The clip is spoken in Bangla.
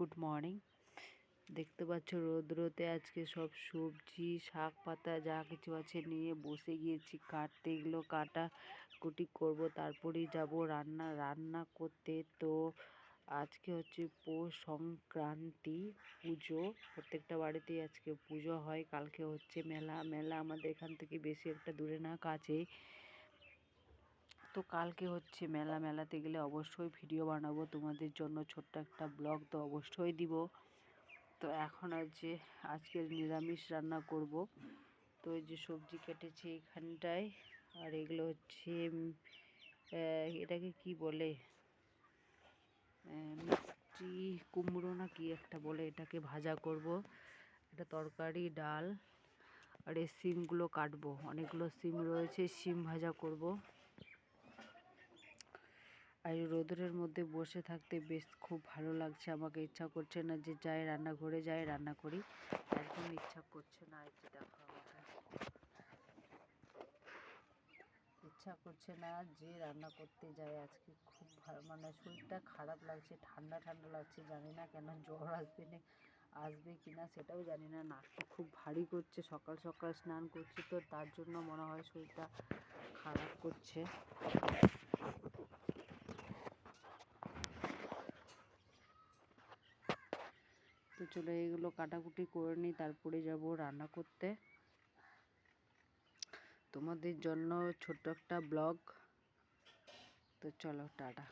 Good morning. দেখতে পাচ্ছ রোদ্রতে আজকে সব সবজি শাক পাতা যা কিছু আছে নিয়ে বসে গিয়েছি কাটতে। এগুলো কাটা কুটি করব, তারপরেই যাব রান্না করতে। তো আজকে হচ্ছে পৌষ সংক্রান্তি পুজো, প্রত্যেকটা বাড়িতেই আজকে পুজো হয়। কালকে হচ্ছে মেলা আমাদের এখান থেকে বেশি একটা দূরে না, কাছে। তো কালকে হচ্ছে মেলাতে গেলে অবশ্যই ভিডিও বানাবো তোমাদের জন্য, ছোট্ট একটা ব্লগ তো অবশ্যই দিব। তো এখন আজকের নিরামিষ রান্না করব। তো এই যে সবজি কেটেছি এখানটায়, আর এগুলো হচ্ছে এটাকে কি বলে, মিষ্টি কুমড়ো না কি একটা বলে, এটাকে ভাজা করব। এটা তরকারি, ডাল, আর এই সিমগুলো কাটবো। অনেকগুলো সিম রয়েছে, সিম ভাজা করব। আর এই রোদের মধ্যে বসে থাকতে বেশ খুব ভালো লাগছে। আমাকে ইচ্ছা করছে না যে যাই রান্নাঘরে যাই রান্না করি, একদম ইচ্ছা করছে না। এই যে দেখো, আমাকে ইচ্ছা করছে না যে রান্না করতে যাই। আজকে খুব ভালো, মানে শরীরটা খারাপ লাগছে, ঠান্ডা লাগছে। জানি না কেন, জ্বর আসবে কিনা সেটাও জানি না। নাকটা খুব ভারী করছে, সকাল সকাল স্নান করছি তো তার জন্য মনে হয় শরীরটা খারাপ করছে। তো চলো এগুলো কাটাকুটি করে নিই, তারপরে যাব রান্না করতে। তোমাদের জন্য ছোট্ট একটা ব্লগ। তো চলো, টাটা।